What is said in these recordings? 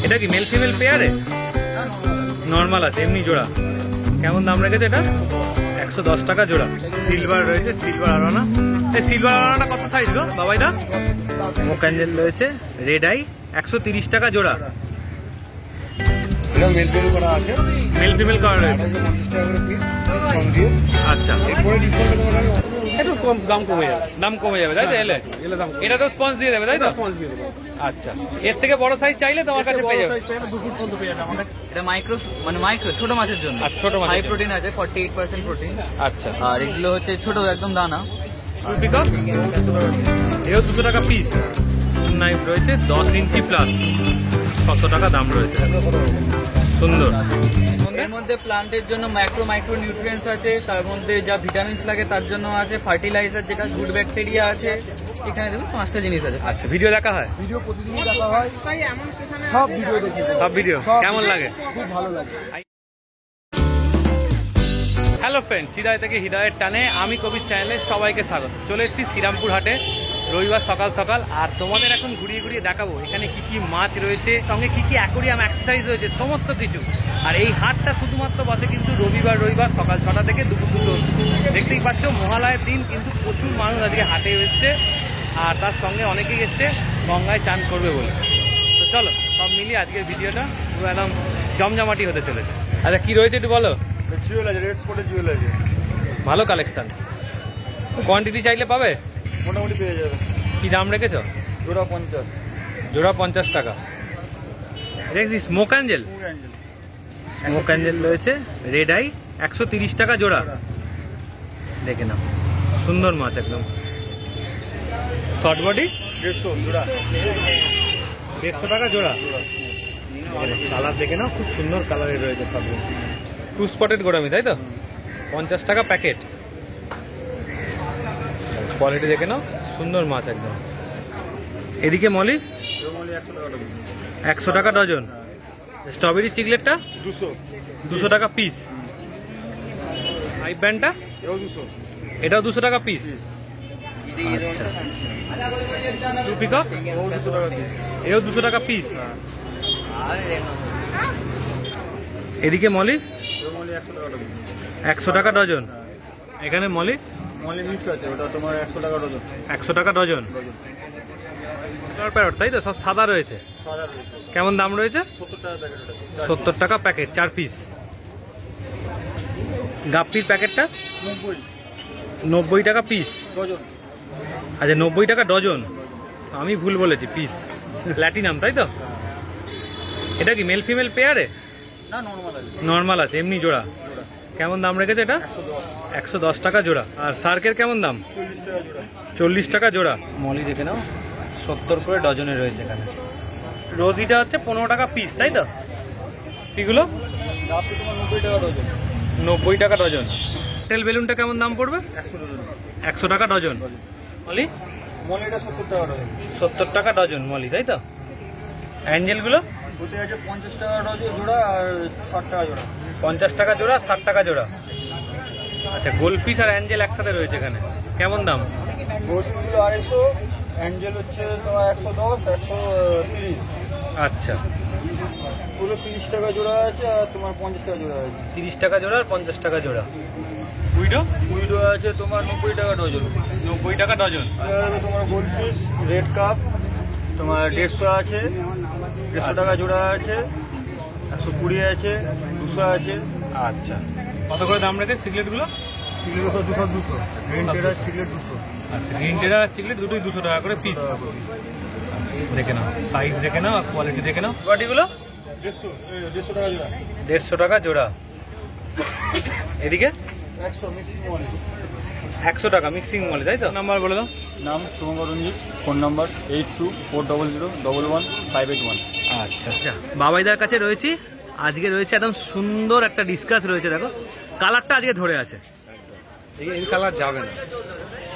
এটা কি male female পেয়ারে? Normal আছে, এমনি জোড়া। কেমন দাম রেখেছে এটা? 110 টাকা জোড়া। সিলভার রয়েছে, সিলভার আরানা। এই সিলভার আরানাটা কত সাইজ গো বাবাইদা? স্মোক অ্যাঞ্জেল রয়েছে, রেড আই 130 টাকা জোড়া। মেল ফিমেল করা রয়েছে। আচ্ছা, একটু কম দাম কমে যাবে। দাম কমে যাবে তাই তো? এলে এটা তো স্পঞ্জ দিয়ে দেবে তাই তো? আচ্ছা, এর থেকে বড় সাইজ চাইলে তোমার কাছে পেয়ে যাবে। এটা মাইক্রো মানে মাইক্রো ছোট মাছের জন্য। আচ্ছা, ছোট মাছ। হাই প্রোটিন আছে, 48% প্রোটিন। আচ্ছা, আর এগুলো হচ্ছে ছোট একদম দানা। এও 200 টাকা পিস। নাইফ রয়েছে 10 ইঞ্চি প্লাস, 600 টাকা দাম রয়েছে। সুন্দর। এর মধ্যে প্লান্টের জন্য মাইক্রো নিউট্রিয়েন্টস আছে, তার মধ্যে যা ভিটামিনস লাগে তার জন্য আছে, ফার্টিলাইজার যেটা গুড ব্যাকটেরিয়া আছে। এখানে দেখুন 5টা জিনিস আছে। আচ্ছা, ভিডিও দেখা হয়? ভিডিও প্রতিদিনই দেখা হয়, সব ভিডিও দেখি। সব ভিডিও কেমন লাগে? খুব ভালো লাগে। হ্যালো ফ্রেন্ডস, হৃদয় থেকে হৃদয়ের টানে আমি কবির চ্যানেলে সবাইকে স্বাগত। চলে এসেছি শ্রীরামপুর হাটে রবিবার সকাল সকাল। আর তোমাদের এখন ঘুরিয়ে ঘুরিয়ে দেখাবো এখানে কি কি মাছ রয়েছে, সঙ্গে কি কি অ্যাকোরিয়াম এক্সারসাইজ রয়েছে, সমস্ত কিছু। আর এই হাটটা শুধুমাত্র বসে কিন্তু রবিবার সকাল 6টা থেকে দুপুর 2টো। দেখতেই পাচ্ছ মহালয়ের দিন কিন্তু প্রচুর মানুষ আজকে হাটে এসছে। আর তার সঙ্গে অনেকেই এসছে গঙ্গায় চান করবে বলে। তো চলো সব মিলিয়ে আজকের ভিডিওটা পুরো একদম জমজমাটি হতে চলেছে। আচ্ছা, কি রয়েছে একটু বলো। জুয়েল আছে, রেড স্পটের জুয়েল আছে। ভালো কালেকশন। কোয়ান্টিটি চাইলে পাবে? মোটামুটি পেয়ে যাবে। কি দাম রেখেছো? জোড়া 50। জোড়া 50 টাকা। দেখছি স্মোক অ্যাঞ্জেল। স্মোক অ্যাঞ্জেল রয়েছে, রেড আই 130 টাকা জোড়া। দেখে নাও, সুন্দর মাছ একদম। শর্ট বডি 150 জোড়া। 150 টাকা জোড়া। কালার দেখে নাও, খুব সুন্দর কালারের রয়েছে সবগুলো। 2 স্পটেড গোড়ামি তাই তো? 50 টাকা প্যাকেট। কোয়ালিটি দেখে নাও, সুন্দর মাছ একদম। এদিকে মলি 100 টাকা ডজন। স্ট্রবেরি চিকলেটটা 200 টাকা পিস। হাই ব্যান্ডটা এটাও 200 টাকা পিস। আচ্ছা, টু পিকক এও 200 টাকা পিস। এদিকে মলি 100 টাকা ডজন। এখানে মলি মিক্স আছে, ওটা তোমার 100 টাকা ডজন। 100 টাকা ডজন। প্যারট তাই তো? সব সাদা রয়েছে। কেমন দাম রয়েছে? 70 টাকা প্যাকেট, 4 পিস। গাপ্পির প্যাকেটটা 90 টাকা পিস। আচ্ছা, 90 টাকা ডজন। আমি ভুল বলেছি, পিস। প্ল্যাটিনাম তাই তো? এটা কি মেল ফিমেল পেয়ারে? না, নরমাল আছে। নর্মাল আছে, এমনি জোড়া। কেমন দাম রেখেছে এটা? 110 টাকা জোড়া। আর শার্কের কেমন দাম? 40 টাকা জোড়া। মলি দেখে নাও, 70 করে ডজনে রয়েছে এখানে। রোজিটা হচ্ছে 15 টাকা পিস তাই তো? এগুলো 90 টাকা ডজন। 90 টাকা ডজন। টেল বেলুনটা কেমন দাম পড়বে? 100 টাকা ডজন। মলি মলিটা 70 টাকা ডজন। 70 টাকা ডজন মলি তাই তো? অ্যাঞ্জেলগুলো ওতে আছে 50 টাকা ডজন জোড়া আর 60 টাকা জোড়া। 50 টাকা জোড়া, 60 টাকা জোড়া। আচ্ছা, গোল্ডফিশ আর অ্যাঞ্জেল একসাথে রয়েছে এখানে। কেমন দাম? গোল্ডগুলো 250, অ্যাঞ্জেল হচ্ছে তোমার 110, 130। আচ্ছা, পুরো 30 টাকা জোড়া আছে আর তোমার 50 টাকা জোড়া আছে। 30 টাকা জোড়া আর 50 টাকা জোড়া। উইডো আছে তোমার 90 টাকা ডজন। 90 টাকা ডজন। আর তোমার গোল্ডফিশ রেড কাপ তোমার 150 আছে, 150 টাকা জোড়া আছে, 120 আছে, 200 আছে। আচ্ছা, কত করে দাম রেখে সিগলেটগুলো? চিকলেট 200 গ্রিন টেডার চিকলেট 200। আচ্ছা, গ্রিন টেডার আর চিকলেট দুটোই 200 টাকা করে পিস। দেখে নাও, সাইজ দেখে নাও, কোয়ালিটি দেখে নাও। বডিগুলো 150 টাকা জোড়া। 150 টাকা জোড়া। এদিকে 100 মিক্সিং মলি। 100 টাকা মিক্সিং মলি তাই তো? নাম্বার বলে দাও। নাম শুভঙ্কর রঞ্জিত, ফোন নাম্বার 8240011581। আচ্ছা আচ্ছা, বাবাইদার কাছে রয়েছি। আজকে রয়েছে একদম সুন্দর একটা ডিসকাস রয়েছে। দেখো কালারটা আজকে ধরে আছে। এই কালার যাবে না,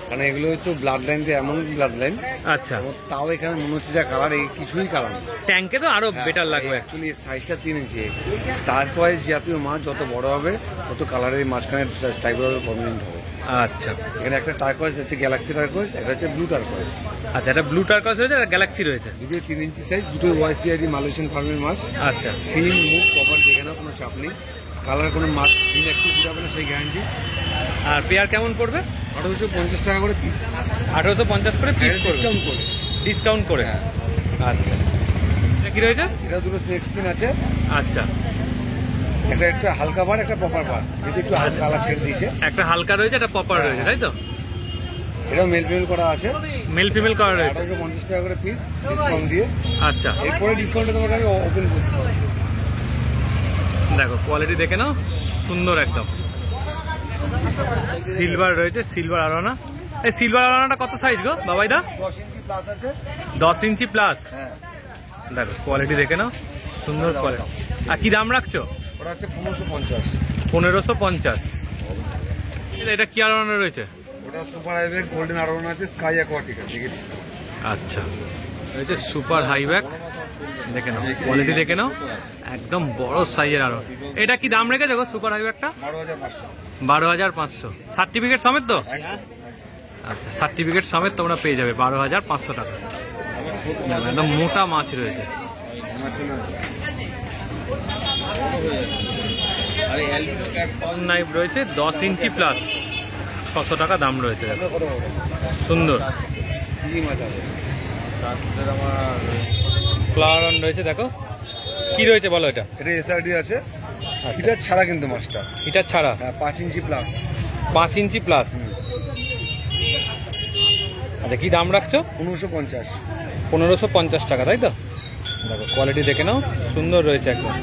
কারণ এগুলো হচ্ছে ব্লাড লাইন, এমন ব্লাড লাইন। আচ্ছা, তাও এখানে মনে হচ্ছে যা কালার, এই কিছুই কালার না। ট্যাঙ্কে তো আরো বেটার লাগবে। অ্যাকচুয়ালি সাইজটা 3 ইঞ্চি। তারপরে জাতীয় মাছ যত বড় হবে তত কালারের মাঝখানে স্ট্রাইক প্রমিনেন্ট হবে। আচ্ছা এখানে একটা টার্কোয়েজ হচ্ছে গ্যালাক্সি টার্কোয়েজ, একটা হচ্ছে ব্লু টার্কোয়েজ। আচ্ছা, এটা ব্লু টার্কোয়েজ রয়েছে আর গ্যালাক্সি রয়েছে। দুটো 3 ইঞ্চি সাইজ, দুটো ওয়াইসিআইডি মালয়েশিয়ান ফার্মের মাছ। আচ্ছা, ফিন মুখ কভার দেখে না, কোনো চাপ নেই। কালার কোনো মাছ ফিন একটু ঘুরাবে না, সেই গ্যারান্টি। আর পেয়ার কেমন পড়বে? 1850 টাকা করে পিস। 1850 করে পিস করবে, ডিসকাউন্ট করে। ডিসকাউন্ট করে। হ্যাঁ। আচ্ছা, এটা কি রয়েছে? এটা দুটো স্নেক স্পিন আছে, আচ্ছা, একটা একটু হালকা বার, একটা প্রপার বার, যেটা একটু হালকা কালার ছেড়ে দিয়েছে। একটা হালকা রয়েছে, একটা পপার রয়েছে, তাই তো? এটাও মেল ফিমেল করা আছে, মেল ফিমেল করা রয়েছে। 1850 টাকা করে পিস, ডিসকাউন্ট দিয়ে। আচ্ছা, এরপরে ডিসকাউন্টে তোমাকে আমি ওপেন করতে পারি। দেখো কোয়ালিটি দেখে নাও, সুন্দর একদম। সিলভার রয়েছে, সিলভার আরোনা। এই সিলভার আরোনাটা কত সাইজ গো বাবাইদা? 10 ইঞ্চি প্লাস আছে। 10 ইঞ্চি প্লাস। হ্যাঁ, দেখো কোয়ালিটি দেখে নাও, সুন্দর কোয়ালিটি। আর কি দাম রাখছো? ওটা হচ্ছে 1550। 1550। এটা কি আরোনা রয়েছে? ওটা সুপার হাইব্যাক গোল্ডেন আরোনা আছে, স্কাই অ্যাকোয়াটিক আছে। আচ্ছা, রয়েছে সুপার হাইব্যাক, দেখে নাও কোয়ালিটি দেখে নাও, একদম বড় সাইজের আরো। এটা কি দাম রেখেছো গো সুপার হাইব্যাকটা? 12500। 12500 সার্টিফিকেট সমেত তো? আচ্ছা, সার্টিফিকেট সমেত তোমরা পেয়ে যাবে 12500 টাকা। একদম মোটা মাছ রয়েছে। নাইফ রয়েছে 10 ইঞ্চি প্লাস, 600 টাকা দাম রয়েছে। দেখো সুন্দর ফ্লাওয়ার অন রয়েছে। দেখো কি রয়েছে বলো এটা? এটা এসআরডি আছে, এটা ছাড়া কিন্তু মাছটা। এটা ছাড়া? হ্যাঁ, 5 ইঞ্চি প্লাস। 5 ইঞ্চি প্লাস। আচ্ছা, কি দাম রাখছো? 1550। 1550 টাকা, তাই তো? দেখো কোয়ালিটি দেখে নাও, সুন্দর রয়েছে একদম।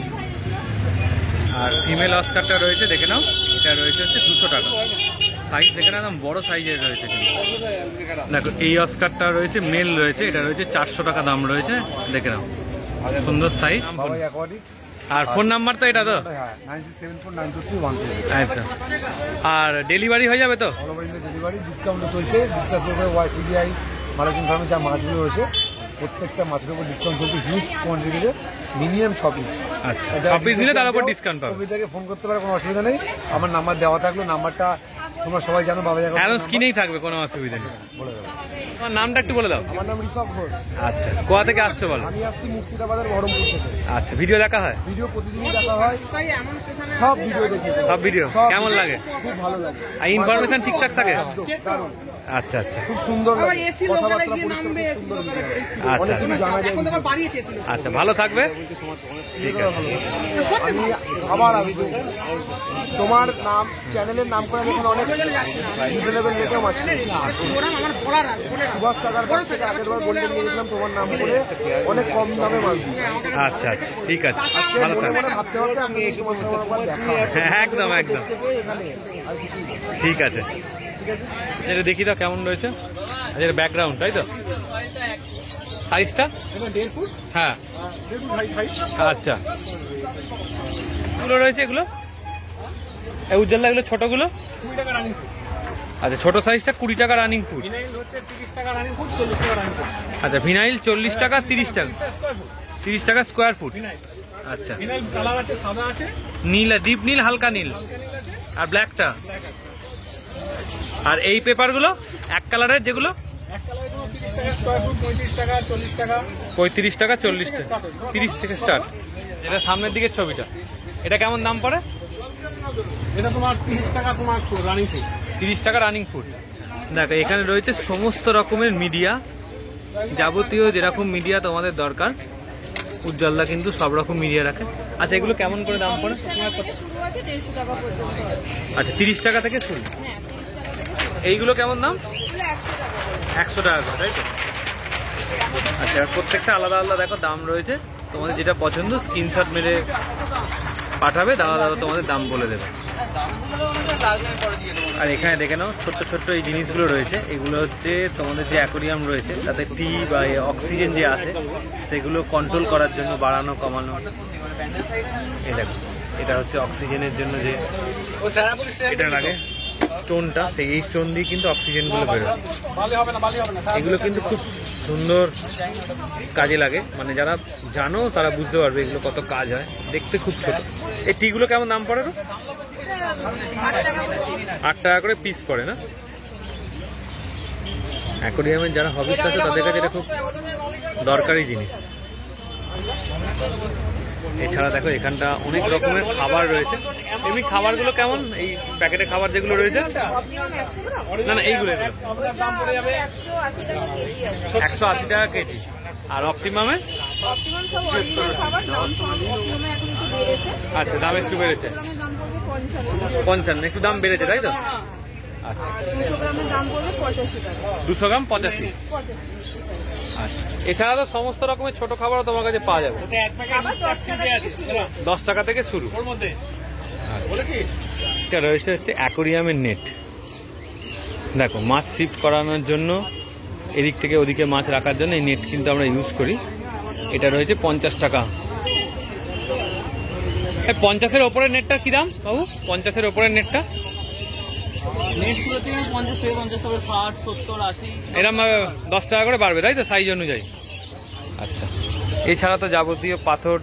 আর ফিমেল অস্কারটা রয়েছে, দেখে নাও, এটা রয়েছে হচ্ছে 200 টাকা। সাইজ দেখে নাও, একদম বড় সাইজের রয়েছে কিন্তু। দেখো এই অস্কারটা রয়েছে, মেল রয়েছে, এটা রয়েছে 400 টাকা দাম রয়েছে, দেখে নাও সুন্দর সাইজ। বাবাই অ্যাকোয়াটিক। আর ফোন নাম্বার তো এটা তো? হ্যাঁ, 9674923130। আচ্ছা, আর ডেলিভারি হয়ে যাবে তো? All over India delivery, discount চলছে। ডিসকাউন্টের উপরে ওয়াইসিডিআই মালয়েশিয়ান ফার্মে যা মাছগুলো রয়েছে, প্রত্যেকটা মাছের উপর ডিসকাউন্ট চলছে হিউজ কোয়ান্টিটিতে, মিনিমাম 6 পিস। আচ্ছা, 6 পিস নিলে তার উপর ডিসকাউন্ট পাবে। কবিতাকে ফোন করতে পারে, কোনো অসুবিধা নেই। আমার নাম্বার দেওয়া থাকলো, নাম্বারটা তোমরা সবাই জানো, বাবা জায়গা হ্যাঁ, স্ক্রিনেই থাকবে, কোনো অসুবিধা নেই। বলে দেবো। তোমার নামটা একটু বলে দাও। আমার নাম ঋষভ ঘোষ। আচ্ছা, কোথা থেকে আসছো বলো? আমি আসছি মুর্শিদাবাদের বহরমপুর থেকে। আচ্ছা, ভিডিও দেখা হয়? ভিডিও প্রতিদিনই দেখা হয়, সব ভিডিও দেখি। সব ভিডিও কেমন লাগে? খুব ভালো লাগে। আর ইনফরমেশন ঠিকঠাক থাকে? একদম, দারুণ। আচ্ছা আচ্ছা খুব সুন্দর লাগে, কথাবার্তা পরিষ্কার, খুব সুন্দর video। আচ্ছা অনেক কিছু জানা যায়। আচ্ছা, ভালো থাকবে। ঠিক আছে, আমি আবার আসবো। তোমার নাম, চ্যানেলের নাম করে আমি এখানে অনেক রিজনেবল রেটেও মাছ পেয়েছি। সুভাষ কাকার কাছ থেকে আগেরবার গোল্ডেন নিয়ে গেছিলাম, তোমার নাম করে অনেক কম দামে মাছ দিয়েছি। আচ্ছা আচ্ছা, ঠিক আছে, আজকে ভালো মনে থাকবে। মনে ভাবতে ভাবতে আমি এই সময় দেখা হবে। হ্যাঁ, একদম একদম, এখানে আর কিছুই না। ঠিক আছে। এটা দেখি তো কেমন রয়েছে। আচ্ছা, এটা ব্যাকগ্রাউন্ড, তাই তো? সাইজটা? হ্যাঁ, আচ্ছা। এগুলো রয়েছে, এগুলো এই উজ্জ্বল এগুলো ছোটগুলো? আচ্ছা, ছোট সাইজটা 20 টাকা রানিং ফুড। আচ্ছা, ভিনাইল 40 টাকা, 30 টাকা, 30 টাকা স্কোয়ার ফুট। আচ্ছা, নীল, ডিপ নীল, হালকা নীল, আর ব্ল্যাকটা। আর এই পেপারগুলো এক কালারের যেগুলো? 35 টাকা, 40 টাকা, 30 থেকে স্টার্ট। এটা সামনের দিকের ছবিটা, এটা কেমন দাম পড়ে? এটা তোমার 30 টাকা, তোমার রানিং ফুড। 30 টাকা রানিং ফুড। দেখো এখানে রয়েছে সমস্ত রকমের মিডিয়া, যাবতীয় যেরকম মিডিয়া তোমাদের দরকার, উজ্জ্বলদা কিন্তু সব রকম মিডিয়া রাখে। আচ্ছা, এগুলো কেমন করে দাম পড়ে? আচ্ছা, 30 টাকা থেকে শুরু। এইগুলো কেমন দাম? 100 টাকা করে, তাই তো? আচ্ছা, প্রত্যেকটা আলাদা আলাদা দেখো দাম রয়েছে। তোমাদের যেটা পছন্দ স্ক্রিনশট মেরে পাঠাবে, দাদা তোমাদের দাম বলে দেবে। আর এখানে দেখে নাও ছোট্ট ছোট্ট এই জিনিসগুলো রয়েছে, এগুলো হচ্ছে তোমাদের যে অ্যাকোরিয়াম রয়েছে তাতে টি বা অক্সিজেন যে আছে সেগুলো কন্ট্রোল করার জন্য, বাড়ানো কমানো। এই দেখো, এটা হচ্ছে অক্সিজেনের জন্য যে এটা লাগে, স্টোনটা, সেই এই স্টোন দিয়ে কিন্তু অক্সিজেনগুলো বেরোয়। এগুলো কিন্তু খুব সুন্দর কাজে লাগে, মানে যারা জানো তারা বুঝতে পারবে এগুলো কত কাজ হয়। দেখতে খুব ছোট। এই টিগুলো কেমন দাম পড়ে? 8 টাকা করে পিস পড়ে না? অ্যাকোরিয়ামের যারা হবিস্ট আছে তাদের কাছে এটা খুব দরকারি জিনিস। এছাড়া দেখো এখানটা অনেক রকমের খাবার রয়েছে। এমনি খাবারগুলো কেমন? এই প্যাকেটে খাবার যেগুলো রয়েছে, না না এইগুলো 180 টাকা কেজি। আর অপটিমামে? আচ্ছা, দাম একটু বেড়েছে। 55, একটু দাম বেড়েছে তাই তো? আচ্ছা, 200 গ্রাম 85। আচ্ছা, এছাড়া তো সমস্ত রকমের ছোট খাবারও তোমার কাছে পাওয়া যাবে। 10 টাকা থেকে শুরু। এটা রয়েছে হচ্ছে অ্যাকোরিয়ামের নেট। দেখো মাছ শিফট করানোর জন্য, এদিক থেকে ওদিকে মাছ রাখার জন্য এই নেট কিন্তু আমরা ইউজ করি। এটা রয়েছে 50 টাকা। 50-এর ওপরের নেটটা কি দাম বাবু? 50-এর ওপরের নেটটা নেটগুলোতে 50 থেকে 50, তারপরে 60, 70, 80 এরকম 10 টাকা করে বাড়বে তাই তো, সাইজ অনুযায়ী? আচ্ছা, এছাড়া তো যাবতীয় পাথর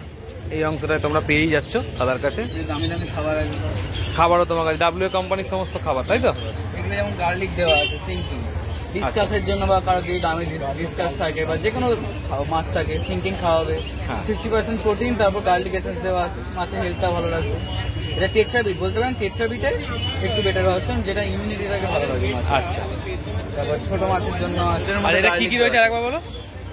এই অংশটায় তোমরা পেয়েই যাচ্ছ দাদার কাছে। দামি দামি খাবার আছে। খাবারও তোমার কাছে ডাব্লিউ কোম্পানির সমস্ত খাবার তাই তো? এখানে যেমন গার্লিক দেওয়া আছে, সিঙ্কিং ডিসকাসের জন্য, বা কারো যদি দামি ডিসকাস থাকে বা যে কোনো মাছ থাকে সিঙ্কিং খাওয়াবে। হ্যাঁ। 50% প্রোটিন, তারপর গার্লিক এসেন্স দেওয়া আছে, মাছের হেলথটা ভালো রাখবে। এটা টেট্রাবিট বলতে পারেন, টেট্রাবিটে একটু বেটার ভার্সন, যেটা ইমিউনিটিটাকে ভালো রাখবে। আচ্ছা, তারপর ছোট মাছের জন্য আছে। আর এটা কি কি রয়েছে আরেকবার বলো?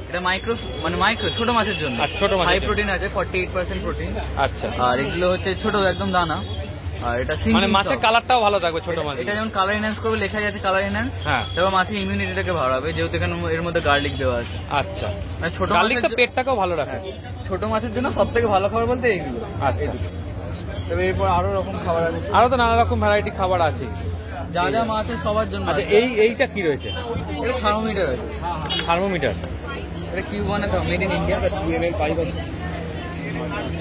এটা মাইক্রো ছোট মাছের জন্য। আচ্ছা, ছোট মাছ। হাই প্রোটিন আছে, 48% প্রোটিন। আচ্ছা, আর এগুলো হচ্ছে ছোট একদম দানা। আর এটা মানে মাছের কালারটাও ভালো থাকবে ছোট মাছ। এটা যেমন কালার এনহ্যান্স করবে, লেখা আছে কালার এনহ্যান্স। হ্যাঁ। তারপর মাছের ইমিউনিটিটাকে ভালো রাখবে, যেহেতু এখানে এর মধ্যে গার্লিক দেওয়া আছে। আচ্ছা, মানে ছোট গার্লিক তো মাছের পেটটাকেও ভালো রাখে। ছোট মাছের জন্য সব থেকে ভালো খাবার বলতে এইগুলো। আচ্ছা, তবে এরপর আরো রকম খাবার আছে, আরো তো নানা রকম ভ্যারাইটি খাবার আছে। যা যা মাছ আছে সবার জন্য আচ্ছা, আছে। এইটা কি রয়েছে? এটা থার্মোমিটার আছে। থার্মোমিটার এটা কিউব আছে, মেড ইন ইন্ডিয়া।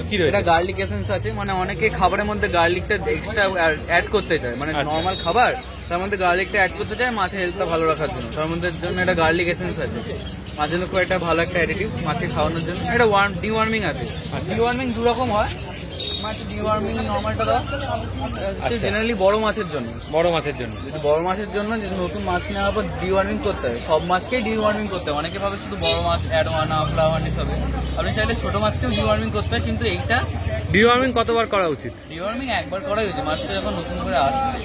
কি রয়েছে? এটা গার্লিক এসেন্স আছে, মানে অনেকে খাবারের মধ্যে গার্লিকটা এক্সট্রা অ্যাড করতে চায়, মানে আচ্ছা। নর্মাল খাবার তার মধ্যে গার্লিকটা অ্যাড করতে চায় মাছের হেলথটা ভালো রাখার জন্য। তার মধ্যে জন্য এটা গার্লিক এসেন্স আছে। মাছের জন্য খুব একটা ভালো একটা অ্যাডিটিভ মাছে খাওয়ানোর জন্য। এটা ডিওয়ার্মিং আছে। ডিওয়ার্মিং দু রকম হয়, মাছ ডিওয়ার্মিং নর্মালটা দেওয়া জেনারেলি বড় মাছের জন্য। বড় মাছের জন্য? বড় মাছের জন্য যে নতুন মাছ নেওয়ার পর ডিওয়ার্মিং করতে হয়, সব মাছকেই ডিওয়ার্মিং করতে হয়। অনেকে ভাবে শুধু বড় মাছ অ্যাডোয়ানা, ফ্লাওয়ানিস হবে, আপনি চাইলে ছোট মাছকেও ডিওয়ার্মিং করতে হয়। কিন্তু এইটা ডিওয়ার্মিং কতবার করা উচিত? ডিওয়ার্মিং একবার করাই হয়েছে, মাছটা যখন নতুন করে আসছে,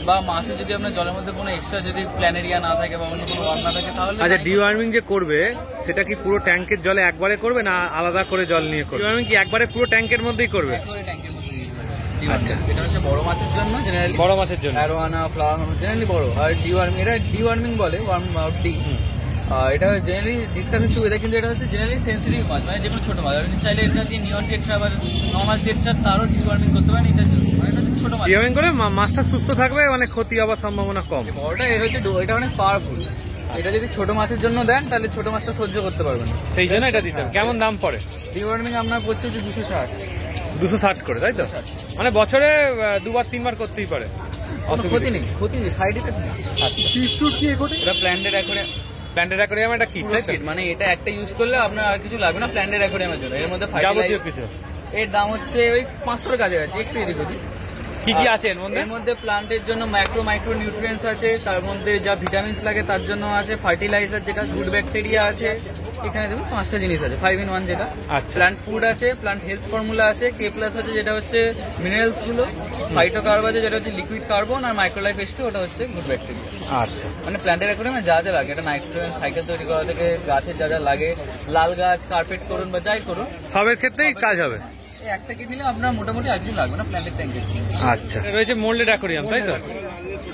বা মাছে যদি আপনার জলের মধ্যে কোনো এক্সট্রা যদি প্ল্যানেরিয়া না থাকে বা অন্য কোনো ওয়ার্ম না থাকে তাহলে। আচ্ছা, ডিওয়ার্মিং যে করবে সেটা কি পুরো ট্যাঙ্কের জলে একবারে করবে না আলাদা করে জল নিয়ে করবে? ডিওয়ার্মিং কি একবারে পুরো ট্যাঙ্কের মধ্যেই করবে? ট্যাঙ্কের মধ্যে এটা হচ্ছে বড় মাছের জন্য, জেনারেলি বড় মাছের জন্য। অ্যারোয়ানা, ফ্লাওয়ার জেনারেলি বড়। আর ডিওয়ার্মিং, এটা ডিওয়ার্মিং বলে, ওয়ার্ম ডি। এটা জেনারেলি ডিসকাসের সুবিধা, কিন্তু এটা হচ্ছে জেনারেলি সেন্সিটিভ মাছ, মানে যেকোনো ছোট মাছ। আপনি চাইলে এটা দিয়ে নিয়ন টেট্রা বা নর্মাল টেট্রা তারও ডিওয়ার্মিং করতে পারেন। এটা ছোট মাছ ডিওয়ার্মিং করে মাছটা সুস্থ থাকবে, মানে ক্ষতি হওয়ার সম্ভাবনা কম। বড়টা এর হচ্ছে এটা অনেক পাওয়ারফুল। এটা যদি ছোট মাছের জন্য দেন তাহলে ছোট মাছটা সহ্য করতে পারবেন না, সেই জন্য এটা দিতে হবে। কেমন দাম পড়ে? ডিওয়ার্মিং আপনার পড়ছে হচ্ছে 260। 260 করে তাই তো? মানে বছরে 2-3 বার করতেই পারে, কোনো ক্ষতি নেই, সাইড ইফেক্ট নেই। এটা প্ল্যান্টেড অ্যাকোরিয়াম এটা কি তাই তো? মানে এটা একটা ইউজ করলে আপনার আর কিছু লাগবে না প্ল্যান্টেড অ্যাকোরিয়ামের জন্য। এর মধ্যে যাবতীয় কিছু। এর দাম হচ্ছে ওই 500 কাছে আছে, একটু এদিক ওদিক। কি কি আছে এর মধ্যে? এর মধ্যে প্লান্টের জন্য মাইক্রো নিউট্রিয়েন্টস আছে, তার মধ্যে যা ভিটামিনস লাগে তার জন্য আছে, ফার্টিলাইজার যেটা গুড ব্যাকটেরিয়া আছে। এখানে দেখুন 5টা জিনিস আছে, 5 in 1 যেটা। আচ্ছা। প্লান্ট ফুড আছে, প্লান্ট হেলথ ফর্মুলা আছে, K+ আছে যেটা হচ্ছে মিনারেলস গুলো, ফাইটোকার্ব আছে যেটা হচ্ছে লিকুইড কার্বন, আর মাইক্রোলাইফ H2 ওটা হচ্ছে গুড ব্যাকটেরিয়া। আচ্টা, মানে প্ল্যান্টের অ্যাকোরিয়ামে যা যা লাগে, এটা নাইট্রোজেন সাইকেল তৈরি করা থেকে গাছের যা যা লাগে, লাল গাছ কার্পেট করুন বা যাই করুন সবের ক্ষেত্রেই কাজ হবে। এই একটা কিট নিলে আপনার মোটামুটি আর কিছু লাগবে না প্ল্যান্টের ট্যাঙ্কে। আচ্ছা, রয়েছে মোল্ডেড অ্যাকোরিয়াম তাই তো?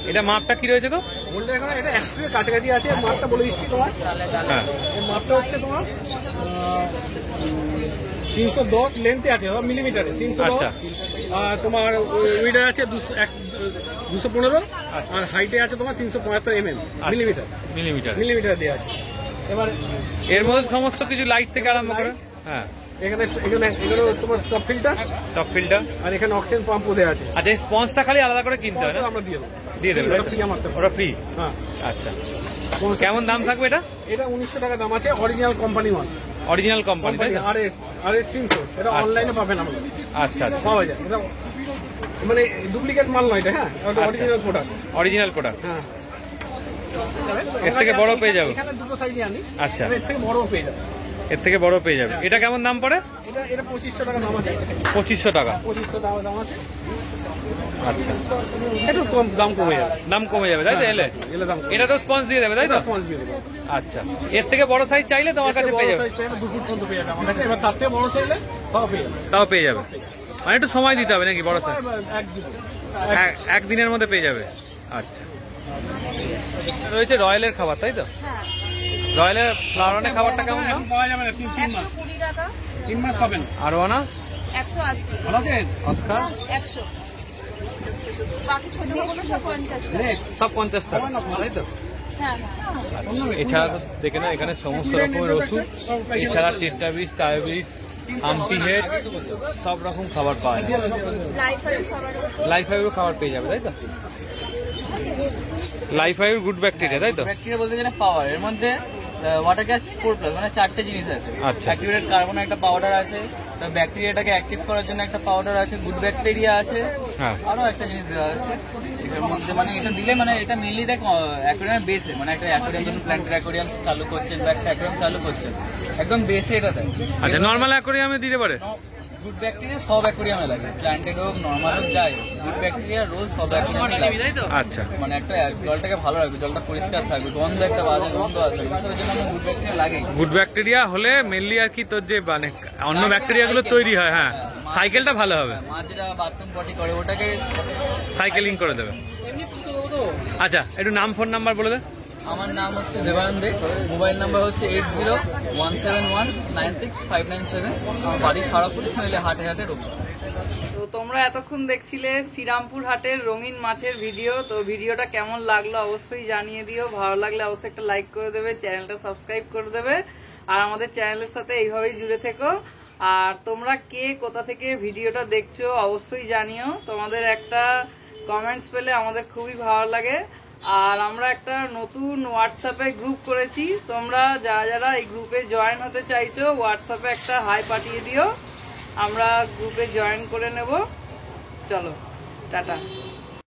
এটা মাপটা কি রয়েছে তো? বলতে এখন এটা 100 এর কাছাকাছি আছে। মাপটা বলে দিচ্ছি তোমার। হ্যাঁ, এর মাপটা হচ্ছে তোমার 310 লেন্থে আছে, মিলিমিটারে 310। আচ্ছা। আর তোমার উইডার আছে 215, আর হাইটে আছে তোমার 375 mm মিলিমিটার। মিলিমিটার দেওয়া আছে। এবার এর মধ্যে সমস্ত কিছু লাইট থেকে আরম্ভ করে। হ্যাঁ, এখানে তোমার টপ ফিল্টার, টপ ফিল্টার, আর এখানে অক্সিজেন পাম্পও দেওয়া আছে। আচ্ছা, এই স্পঞ্জটা খালি আলাদা করে কিনতে হয় না? আমরা দিয়ে দেবো। দিয়ে দেবে, তাই তো? ফ্রি আমার তরফ। ওটা ফ্রি। হ্যাঁ। আচ্ছা, কেমন দাম থাকবে এটা? এটা 1900 টাকা দাম আছে, অরিজিনাল কোম্পানি মাল। অরিজিনাল কোম্পানি, তাই তো? RS 300, এটা আচ্ছা। অনলাইনে পাবেন আমরা। আচ্ছা আচ্ছা, পাওয়া যায়, এটা মানে ডুপ্লিকেট মাল নয় এটা, হ্যাঁ, আচ্ছা। Original product. Original product. হ্যাঁ, এর থেকে বড় পেয়ে যাবে? এখানে দুটো সাইজই আনি। আচ্ছা। এর থেকে বড় পেয়ে যাবে। এর থেকে বড় পেয়ে যাবে। এটা কেমন দাম পড়ে? এটা 2500 টাকা দাম আছে। 2500 টাকা। 2500 টাকা দাম আছে। আচ্ছা, একটু কম দাম কমে যাবে। দাম কমে যাবে, তাই তো? এলে এলে দাম এটা তো স্পঞ্জ দিয়ে দেবে, তাই তো? রেসপন্স দিয়ে দেবো। আচ্ছা, এর থেকে বড় সাইজ চাইলে তোমার কাছে পেয়ে যাবে? 2 ফুট পর্যন্ত পেয়ে যাবে আমার কাছে। এবার তার থেকে বড় চাইলে তাও পেয়ে যাবে। তাও পেয়ে যাবে, মানে একটু সময় দিতে হবে নাকি বড় সাইজ? একদিনের মধ্যে পেয়ে যাবে। আচ্ছা, রয়েছে রয়্যালের খাবার, তাই তো? রয়্যালের ফ্লাওয়ারের খাবারটা কেমন দাম? পাওয়া যাবে না, 3 মাস। 120 টাকা, 3 মাস পাবেন। আর না 180, ভালো আছেন? অস্কার 100, বাকি ছোটগুলো সব 50 টাকা। সব 50 টাকা, তাই তো? হ্যাঁ হ্যাঁ। এছাড়া তো দেখে না এখানে সমস্ত রকমের ওষুধ, এছাড়া টেট্রাবিস, টায়াবিস, আম্পি হেড, সব রকম খাবার পাওয়া যায়। লাইফ আর সবার লাইফ ফাইভের খাবার পেয়ে যাবে, তাই তো? লাইফ ফাইভ গুড ব্যাকটেরিয়া, তাই তো? ব্যাকটেরিয়া বলতে গেলে পাওয়ার, এর মধ্যে ওয়াটার গ্যাস 4+, মানে 4টে জিনিস আছে। আচ্ছা। অ্যাক্টিভেটেড কার্বন একটা পাউডার আছে, তো ব্যাকটেরিয়াটাকে অ্যাক্টিভ করার জন্য একটা পাউডার আছে, গুড ব্যাকটেরিয়া আছে, হ্যাঁ। আরো একটা জিনিস দেওয়া আছে এটার মধ্যে। মানে এটা দিলে, মানে এটা মেনলি দেখ অ্যাকোয়ারিয়াম বেসে, মানে একটা অ্যাকোয়ারিয়াম যখন প্ল্যান্টের অ্যাকোয়ারিয়াম চালু করছেন বা একটা অ্যাকোয়ারিয়াম চালু করছেন, একদম বেসে এটা দেয়। আচ্ছা, নর্মাল অ্যাকোয়ারিয়ামে দিতে পারে? গুড ব্যাকটেরিয়া সব অ্যাকোয়ারিয়ামে লাগে, প্ল্যান্টেড হোক নর্মাল হোক যাই, গুড ব্যাকটেরিয়া রোজ সব অ্যাকোয়ারিয়ামে লাগে। আচ্ছা, মানে একটা জলটাকে ভালো রাখবে, জলটা পরিষ্কার থাকবে, গন্ধ একটা বাজে গন্ধ আসবে, এসবের জন্য আমার গুড ব্যাকটেরিয়া লাগে। গুড ব্যাকটেরিয়া হলে মেনলি আর কি তোর যে মানে অন্য ব্যাকটেরিয়া গুলো তৈরি হয়, হ্যাঁ, সাইকেলটা ভালো হবে, মা যেটা বাথরুম পটি করে ওটাকে সাইকেলিং করে দেবে। আচ্ছা, একটু নাম ফোন নাম্বার বলে দে। আমার নাম হচ্ছে দেবায়ন দে, মোবাইল নাম্বার হচ্ছে 8017196597। আমার বাড়ি সারাপুর, নইলে হাটে হাটে রোববার। তো তোমরা এতক্ষণ দেখছিলে শ্রীরামপুর হাটের রঙিন মাছের ভিডিও। তো ভিডিওটা কেমন লাগলো অবশ্যই জানিয়ে দিও, ভালো লাগলে অবশ্যই একটা লাইক করে দেবে, চ্যানেলটা সাবস্ক্রাইব করে দেবে, আর আমাদের চ্যানেলের সাথে এইভাবেই জুড়ে থেকো। আর তোমরা কে কোথা থেকে ভিডিওটা দেখছো অবশ্যই জানিও, তোমাদের একটা কমেন্টস পেলে আমাদের খুবই ভালো লাগে। আর আমরা একটা নতুন হোয়াটসঅ্যাপে গ্রুপ করেছি, তোমরা যারা যারা এই গ্রুপে জয়েন হতে চাইছো হোয়াটসঅ্যাপে একটা হাই পাঠিয়ে দিও, আমরা গ্রুপে জয়েন করে নেব। চলো, টাটা।